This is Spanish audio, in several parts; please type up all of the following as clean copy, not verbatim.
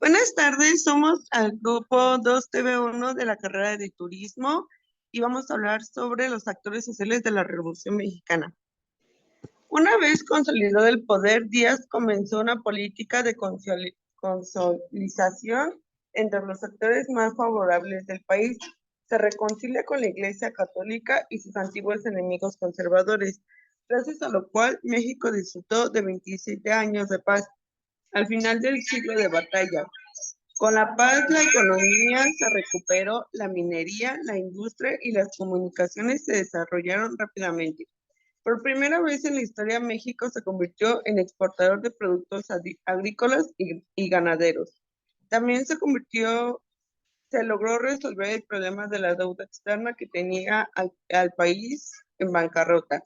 Buenas tardes, somos al grupo 2TV1 de la carrera de turismo y vamos a hablar sobre los actores sociales de la Revolución Mexicana. Una vez consolidado el poder, Díaz comenzó una política de consolidación entre los actores más favorables del país. Se reconcilia con la Iglesia Católica y sus antiguos enemigos conservadores, gracias a lo cual México disfrutó de 27 años de paz al final del siglo de batalla. Con la paz, la economía se recuperó, la minería, la industria y las comunicaciones se desarrollaron rápidamente. Por primera vez en la historia, México se convirtió en exportador de productos agrícolas y ganaderos. También se logró resolver el problema de la deuda externa que tenía al país en bancarrota.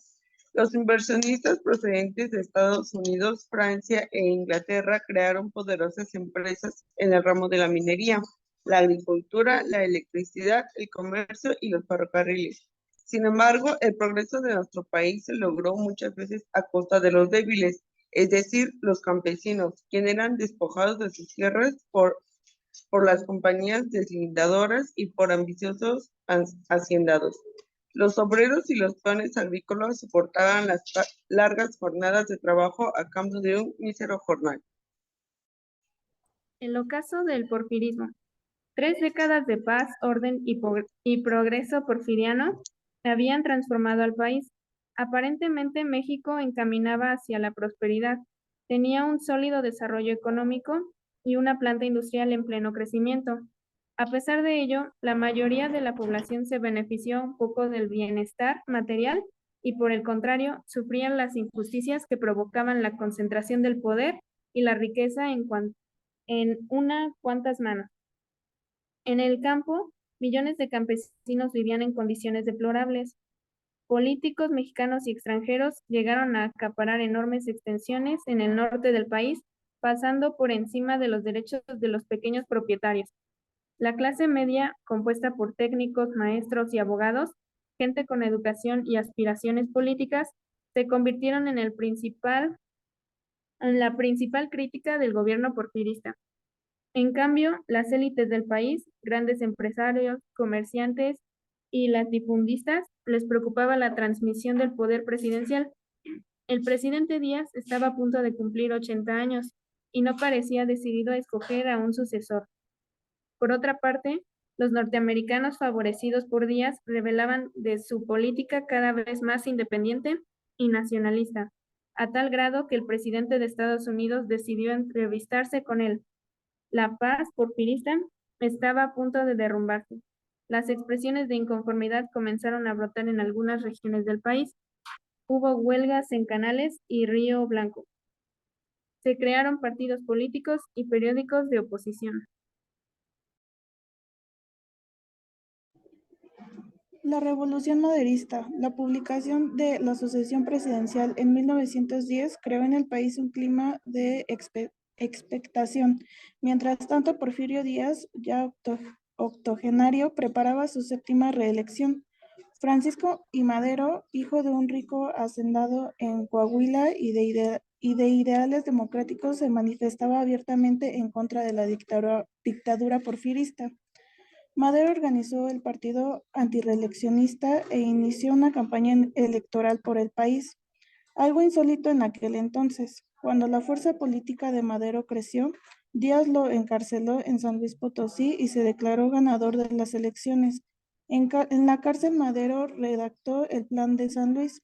Los inversionistas procedentes de Estados Unidos, Francia e Inglaterra crearon poderosas empresas en el ramo de la minería, la agricultura, la electricidad, el comercio y los ferrocarriles. Sin embargo, el progreso de nuestro país se logró muchas veces a costa de los débiles, es decir, los campesinos, quienes eran despojados de sus tierras por las compañías deslindadoras y por ambiciosos haciendados. Los obreros y los peones agrícolas soportaban las largas jornadas de trabajo a cambio de un mísero jornal. El ocaso del porfirismo. 3 décadas de paz, orden y progreso porfiriano habían transformado al país. Aparentemente México encaminaba hacia la prosperidad, tenía un sólido desarrollo económico y una planta industrial en pleno crecimiento. A pesar de ello, la mayoría de la población se benefició un poco del bienestar material y por el contrario, sufrían las injusticias que provocaban la concentración del poder y la riqueza en unas cuantas manos. En el campo, millones de campesinos vivían en condiciones deplorables. Políticos mexicanos y extranjeros llegaron a acaparar enormes extensiones en el norte del país, pasando por encima de los derechos de los pequeños propietarios. La clase media, compuesta por técnicos, maestros y abogados, gente con educación y aspiraciones políticas, se convirtieron en la principal crítica del gobierno porfirista. En cambio, las élites del país, grandes empresarios, comerciantes y latifundistas, les preocupaba la transmisión del poder presidencial. El presidente Díaz estaba a punto de cumplir 80 años y no parecía decidido a escoger a un sucesor. Por otra parte, los norteamericanos favorecidos por Díaz revelaban de su política cada vez más independiente y nacionalista, a tal grado que el presidente de Estados Unidos decidió entrevistarse con él. La paz porfirista estaba a punto de derrumbarse. Las expresiones de inconformidad comenzaron a brotar en algunas regiones del país. Hubo huelgas en Canales y Río Blanco. Se crearon partidos políticos y periódicos de oposición. La Revolución Maderista, la publicación de la sucesión presidencial en 1910 creó en el país un clima de expectación. Mientras tanto, Porfirio Díaz, ya octogenario, preparaba su séptima reelección. Francisco I. Madero, hijo de un rico hacendado en Coahuila y de ideales democráticos, se manifestaba abiertamente en contra de la dictadura porfirista. Madero organizó el partido antirreeleccionista e inició una campaña electoral por el país, algo insólito en aquel entonces. Cuando la fuerza política de Madero creció, Díaz lo encarceló en San Luis Potosí y se declaró ganador de las elecciones. En la cárcel Madero redactó el Plan de San Luis,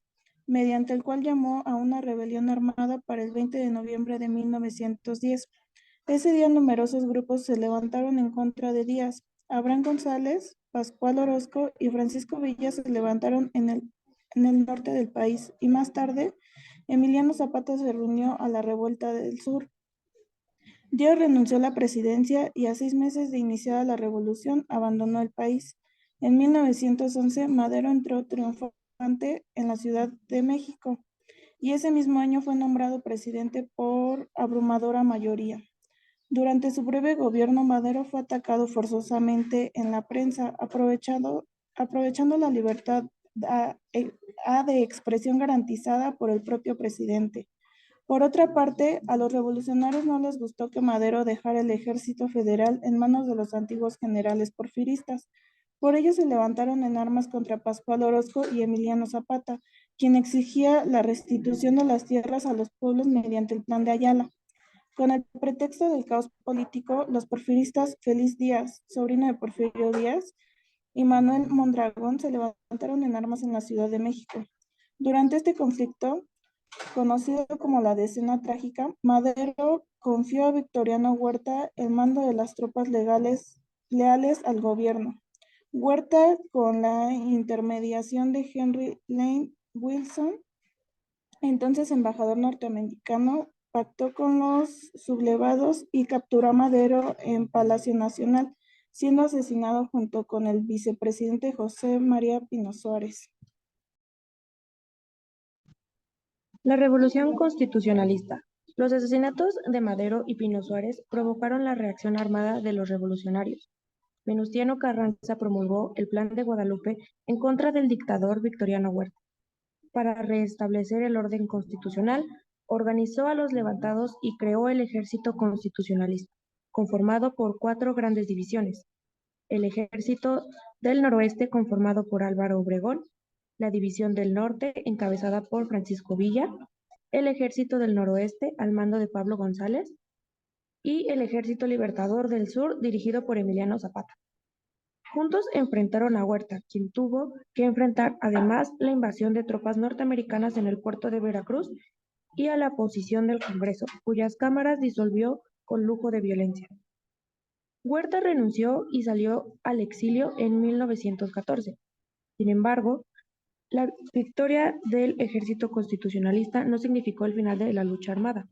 mediante el cual llamó a una rebelión armada para el 20 de noviembre de 1910. Ese día numerosos grupos se levantaron en contra de Díaz. Abraham González, Pascual Orozco y Francisco Villa se levantaron en el norte del país y más tarde Emiliano Zapata se reunió a la revuelta del sur. Díaz renunció a la presidencia y a 6 meses de iniciada la revolución abandonó el país. En 1911 Madero entró triunfante en la Ciudad de México y ese mismo año fue nombrado presidente por abrumadora mayoría. Durante su breve gobierno, Madero fue atacado forzosamente en la prensa, aprovechando la libertad de expresión garantizada por el propio presidente. Por otra parte, a los revolucionarios no les gustó que Madero dejara el ejército federal en manos de los antiguos generales porfiristas. Por ello se levantaron en armas contra Pascual Orozco y Emiliano Zapata, quien exigía la restitución de las tierras a los pueblos mediante el Plan de Ayala. Con el pretexto del caos político, los porfiristas Félix Díaz, sobrino de Porfirio Díaz, y Manuel Mondragón se levantaron en armas en la Ciudad de México. Durante este conflicto, conocido como la Decena Trágica, Madero confió a Victoriano Huerta el mando de las tropas leales al gobierno. Huerta, con la intermediación de Henry Lane Wilson, entonces embajador norteamericano, pactó con los sublevados y capturó a Madero en Palacio Nacional, siendo asesinado junto con el vicepresidente José María Pino Suárez. La Revolución Constitucionalista. Los asesinatos de Madero y Pino Suárez provocaron la reacción armada de los revolucionarios. Venustiano Carranza promulgó el Plan de Guadalupe en contra del dictador Victoriano Huerta. Para restablecer el orden constitucional, organizó a los levantados y creó el Ejército Constitucionalista, conformado por 4 grandes divisiones: el Ejército del Noroeste, conformado por Álvaro Obregón; la División del Norte, encabezada por Francisco Villa; el Ejército del Noroeste, al mando de Pablo González; y el Ejército Libertador del Sur, dirigido por Emiliano Zapata. Juntos enfrentaron a Huerta, quien tuvo que enfrentar además la invasión de tropas norteamericanas en el puerto de Veracruz, y a la oposición del Congreso, cuyas cámaras disolvió con lujo de violencia. Huerta renunció y salió al exilio en 1914. Sin embargo, la victoria del ejército constitucionalista no significó el final de la lucha armada.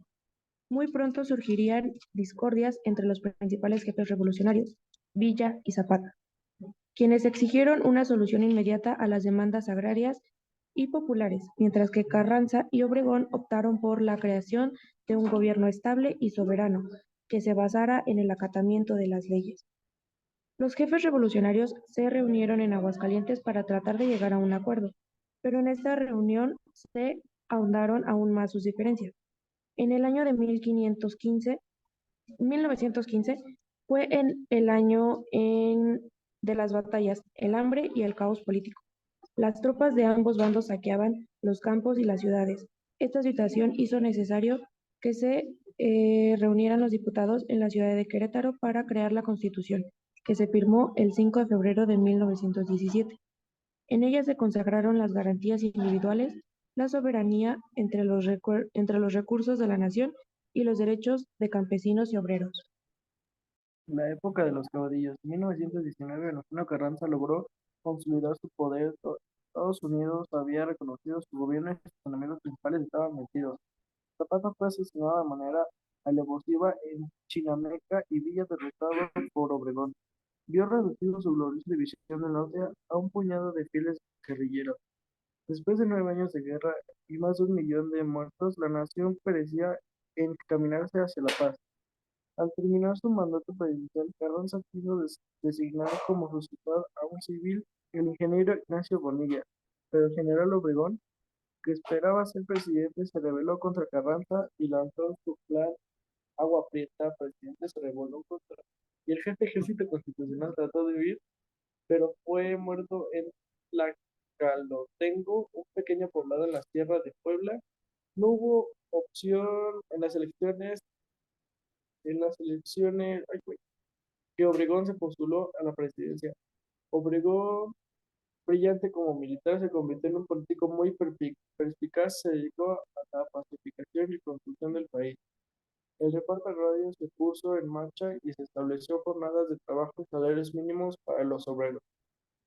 Muy pronto surgirían discordias entre los principales jefes revolucionarios, Villa y Zapata, quienes exigieron una solución inmediata a las demandas agrarias y populares, mientras que Carranza y Obregón optaron por la creación de un gobierno estable y soberano, que se basara en el acatamiento de las leyes. Los jefes revolucionarios se reunieron en Aguascalientes para tratar de llegar a un acuerdo, pero en esta reunión se ahondaron aún más sus diferencias. En el año de 1915 fue el año de las batallas, el hambre y el caos político. Las tropas de ambos bandos saqueaban los campos y las ciudades. Esta situación hizo necesario que se reunieran los diputados en la ciudad de Querétaro para crear la Constitución, que se firmó el 5 de febrero de 1917. En ella se consagraron las garantías individuales, la soberanía entre los recursos de la nación y los derechos de campesinos y obreros. La época de los caudillos. En 1919, Venustiano Carranza logró consolidar su poder. Estados Unidos había reconocido su gobierno y sus enemigos principales estaban vencidos. Zapata fue asesinado de manera alevosiva en Chinameca y Villa derrotado por Obregón. Vio reducido su gloriosa división del norte a un puñado de fieles guerrilleros. Después de 9 años de guerra y más de 1 millón de muertos, la nación parecía encaminarse hacia la paz. Al terminar su mandato presidencial, Carranza quiso designar como sucesor a un civil, el ingeniero Ignacio Bonilla, pero el general Obregón, que esperaba ser presidente, se rebeló contra Carranza y lanzó su plan Agua Prieta. El presidente se rebeló contra y el jefe ejército constitucional trató de huir, pero fue muerto en Tlacalotengo, un pequeño poblado en las tierras de Puebla. No hubo opción en las elecciones que Obregón se postuló a la presidencia. Obregón, brillante como militar, se convirtió en un político muy perspicaz. Se dedicó a la pacificación y construcción del país. El reparto agrario se puso en marcha y se estableció jornadas de trabajo y salarios mínimos para los obreros.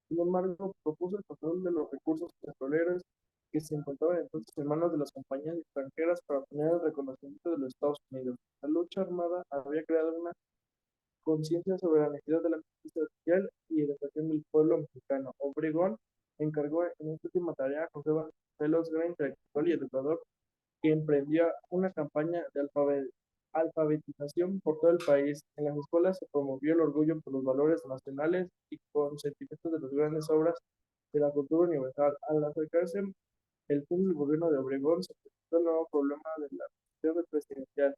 Sin embargo, propuso el control de los recursos petroleros que se encontraban entonces en manos de las compañías extranjeras para obtener el reconocimiento de los Estados Unidos. La lucha armada había creado una conciencia sobre la necesidad de la justicia social y educación del pueblo mexicano. Obregón encargó en esta última tarea a José Barcelos, gran intelectual y educador, que emprendió una campaña de alfabetización por todo el país. En las escuelas se promovió el orgullo por los valores nacionales y con sentimientos de las grandes obras de la cultura universal. Al acercarse el fin del gobierno de Obregón, se presentó el nuevo problema de la gestión presidencial.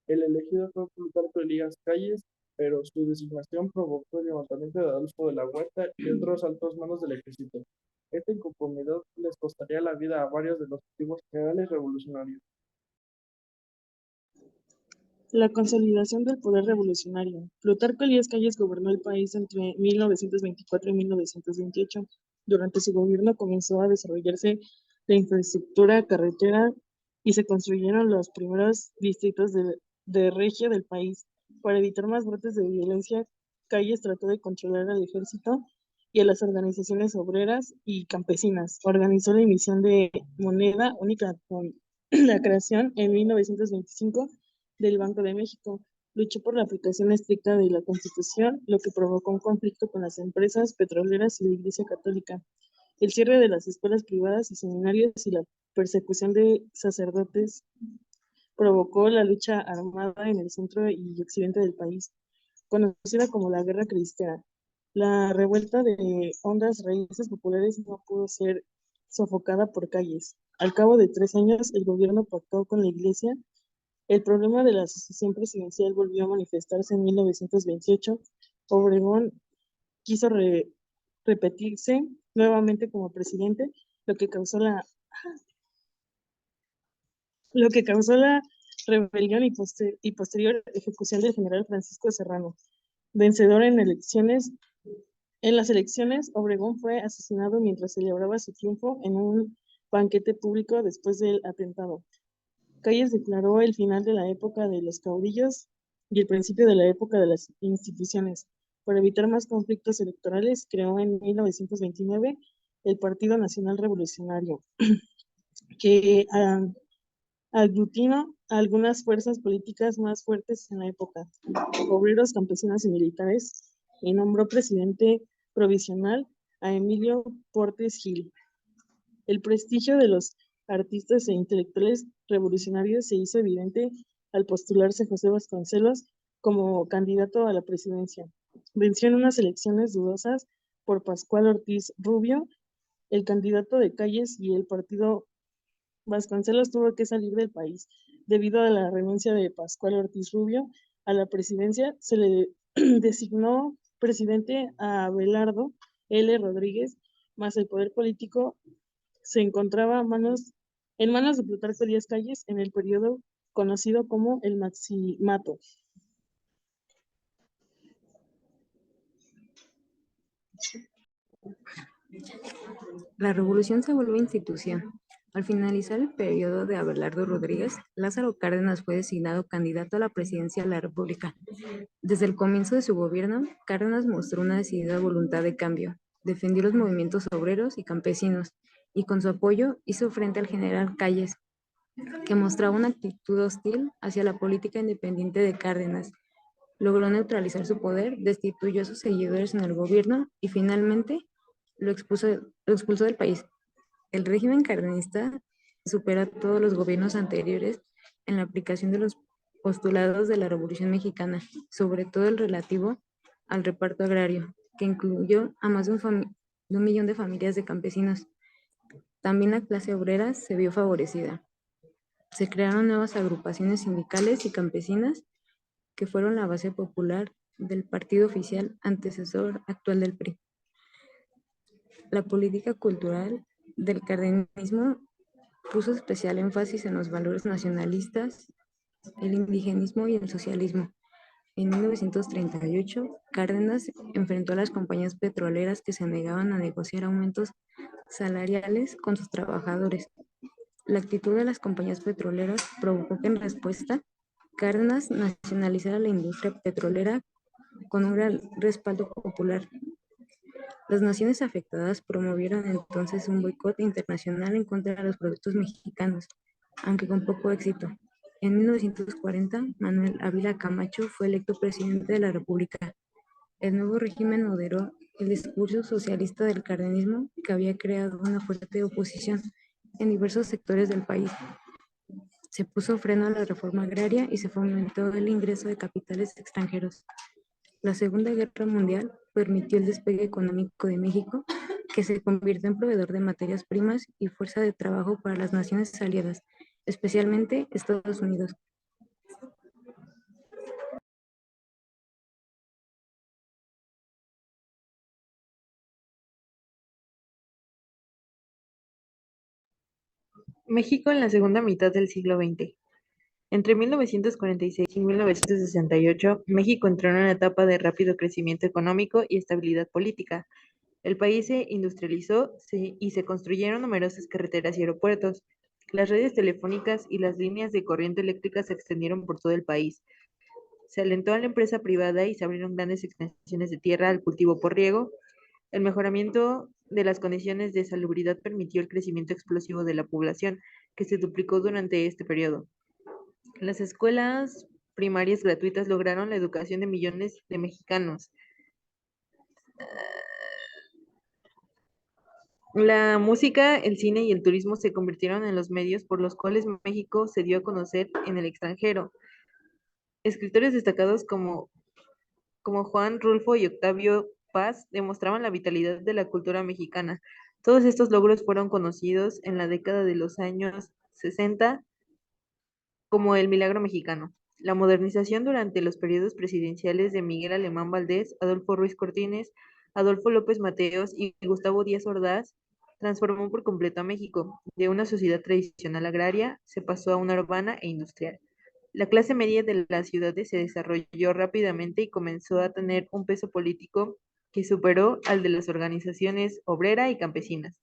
El elegido fue Plutarco Elías Calles, pero su designación provocó el levantamiento de Adolfo de la Huerta y otros altos mandos del ejército. Esta inconformidad les costaría la vida a varios de los antiguos generales revolucionarios. La consolidación del poder revolucionario. Plutarco Elías Calles gobernó el país entre 1924 y 1928. Durante su gobierno comenzó a desarrollarse la infraestructura carretera y se construyeron los primeros distritos de regia del país. Para evitar más brotes de violencia, Calles trató de controlar al ejército y a las organizaciones obreras y campesinas. Organizó la emisión de moneda única con la creación en 1925 del Banco de México. Luchó por la aplicación estricta de la Constitución, lo que provocó un conflicto con las empresas petroleras y la Iglesia Católica. El cierre de las escuelas privadas y seminarios y la persecución de sacerdotes provocó la lucha armada en el centro y occidente del país, conocida como la Guerra Cristera. La revuelta de hondas raíces populares no pudo ser sofocada por Calles. Al cabo de 3 años, el gobierno pactó con la Iglesia. El problema de la sucesión presidencial volvió a manifestarse en 1928. Obregón quiso repetirse nuevamente como presidente, lo que causó la rebelión y posterior ejecución del general Francisco Serrano. Vencedor en las elecciones, Obregón fue asesinado mientras celebraba su triunfo en un banquete público después del atentado. Calles declaró el final de la época de los caudillos y el principio de la época de las instituciones. Para evitar más conflictos electorales, creó en 1929 el Partido Nacional Revolucionario, que aglutinó a algunas fuerzas políticas más fuertes en la época, obreros, campesinos y militares, y nombró presidente provisional a Emilio Portes Gil. El prestigio de los artistas e intelectuales revolucionarios se hizo evidente al postularse José Vasconcelos como candidato a la presidencia. Venció en unas elecciones dudosas por Pascual Ortiz Rubio, el candidato de Calles, y el partido. Vasconcelos tuvo que salir del país. Debido a la renuncia de Pascual Ortiz Rubio a la presidencia, se le designó presidente a Abelardo L. Rodríguez, mas el poder político se encontraba en manos de Plutarco Elías Calles en el periodo conocido como el Maximato. La revolución se vuelve institución. Al finalizar el periodo de Abelardo Rodríguez, Lázaro Cárdenas fue designado candidato a la presidencia de la República. Desde el comienzo de su gobierno, Cárdenas mostró una decidida voluntad de cambio, defendió los movimientos obreros y campesinos, y con su apoyo hizo frente al general Calles, que mostraba una actitud hostil hacia la política independiente de Cárdenas. Logró neutralizar su poder, destituyó a sus seguidores en el gobierno y finalmente lo expulsó del país. El régimen cardenista supera a todos los gobiernos anteriores en la aplicación de los postulados de la Revolución Mexicana, sobre todo el relativo al reparto agrario, que incluyó a más de un millón de familias de campesinos. También la clase obrera se vio favorecida. Se crearon nuevas agrupaciones sindicales y campesinas que fueron la base popular del partido oficial antecesor actual del PRI. La política cultural del cardenismo puso especial énfasis en los valores nacionalistas, el indigenismo y el socialismo. En 1938, Cárdenas enfrentó a las compañías petroleras que se negaban a negociar aumentos salariales con sus trabajadores. La actitud de las compañías petroleras provocó que en respuesta, Cárdenas nacionalizara la industria petrolera con un gran respaldo popular. Las naciones afectadas promovieron entonces un boicot internacional en contra de los productos mexicanos, aunque con poco éxito. En 1940, Manuel Ávila Camacho fue electo presidente de la República. El nuevo régimen moderó el discurso socialista del cardenismo, que había creado una fuerte oposición en diversos sectores del país. Se puso freno a la reforma agraria y se fomentó el ingreso de capitales extranjeros. La Segunda Guerra Mundial permitió el despegue económico de México, que se convirtió en proveedor de materias primas y fuerza de trabajo para las naciones aliadas. especialmente Estados Unidos. México en la segunda mitad del siglo XX. Entre 1946 y 1968, México entró en una etapa de rápido crecimiento económico y estabilidad política. El país se industrializó y se construyeron numerosas carreteras y aeropuertos. Las redes telefónicas y las líneas de corriente eléctrica se extendieron por todo el país. Se alentó a la empresa privada y se abrieron grandes extensiones de tierra al cultivo por riego. El mejoramiento de las condiciones de salubridad permitió el crecimiento explosivo de la población, que se duplicó durante este periodo. Las escuelas primarias gratuitas lograron la educación de millones de mexicanos. La música, el cine y el turismo se convirtieron en los medios por los cuales México se dio a conocer en el extranjero. Escritores destacados como Juan Rulfo y Octavio Paz demostraban la vitalidad de la cultura mexicana. Todos estos logros fueron conocidos en la década de los años 60 como el milagro mexicano. La modernización durante los periodos presidenciales de Miguel Alemán Valdés, Adolfo Ruiz Cortines, Adolfo López Mateos y Gustavo Díaz Ordaz transformó por completo a México. De una sociedad tradicional agraria se pasó a una urbana e industrial. La clase media de las ciudades se desarrolló rápidamente y comenzó a tener un peso político que superó al de las organizaciones obrera y campesinas.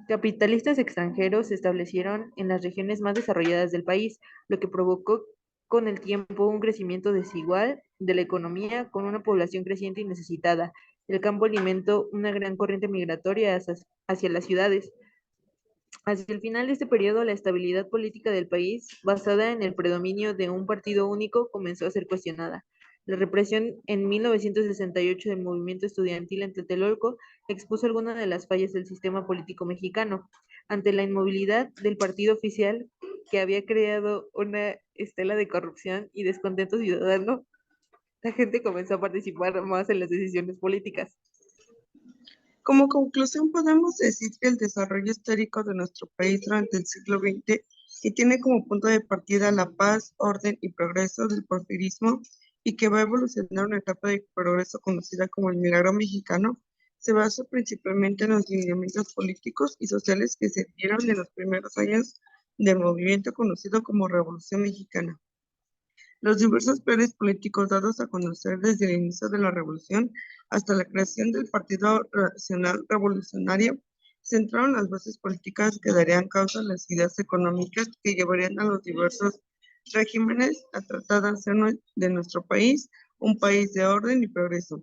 Capitalistas extranjeros se establecieron en las regiones más desarrolladas del país, lo que provocó con el tiempo un crecimiento desigual de la economía con una población creciente y necesitada. El campo alimentó una gran corriente migratoria hacia las ciudades. Hacia el final de este periodo, la estabilidad política del país, basada en el predominio de un partido único, comenzó a ser cuestionada. La represión en 1968 del movimiento estudiantil en Tlatelolco expuso algunas de las fallas del sistema político mexicano. Ante la inmovilidad del partido oficial, que había creado una estela de corrupción y descontento ciudadano, la gente comenzó a participar más en las decisiones políticas. Como conclusión, podemos decir que el desarrollo histórico de nuestro país durante el siglo XX, que tiene como punto de partida la paz, orden y progreso del porfirismo, y que va a evolucionar una etapa de progreso conocida como el milagro mexicano, se basa principalmente en los lineamientos políticos y sociales que se dieron en los primeros años del movimiento conocido como Revolución Mexicana. Los diversos planes políticos dados a conocer desde el inicio de la revolución hasta la creación del Partido Nacional Revolucionario centraron las bases políticas que darían causa a las ideas económicas que llevarían a los diversos regímenes a tratar de hacer de nuestro país un país de orden y progreso.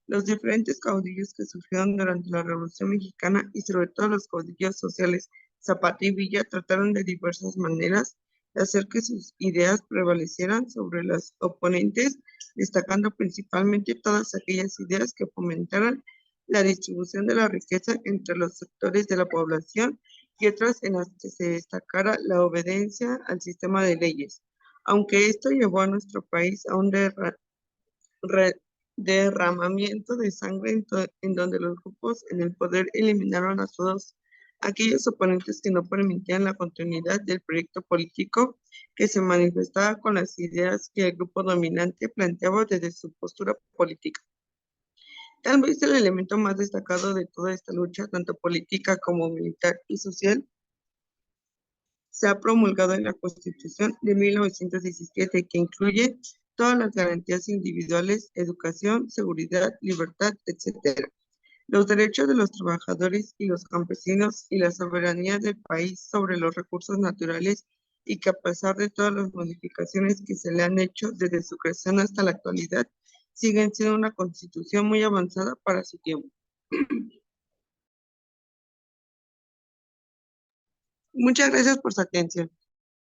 Los diferentes caudillos que surgieron durante la Revolución Mexicana y sobre todo los caudillos sociales Zapata y Villa trataron de diversas maneras de hacer que sus ideas prevalecieran sobre las oponentes, destacando principalmente todas aquellas ideas que fomentaran la distribución de la riqueza entre los sectores de la población y otras en las que se destacara la obediencia al sistema de leyes. Aunque esto llevó a nuestro país a un derramamiento de sangre en donde los grupos en el poder eliminaron a todos aquellos oponentes que no permitían la continuidad del proyecto político que se manifestaba con las ideas que el grupo dominante planteaba desde su postura política. Tal vez el elemento más destacado de toda esta lucha, tanto política como militar y social, se ha promulgado en la Constitución de 1917, que incluye todas las garantías individuales, educación, seguridad, libertad, etc. Los derechos de los trabajadores y los campesinos y la soberanía del país sobre los recursos naturales, y que a pesar de todas las modificaciones que se le han hecho desde su creación hasta la actualidad, siguen siendo una constitución muy avanzada para su tiempo. Muchas gracias por su atención.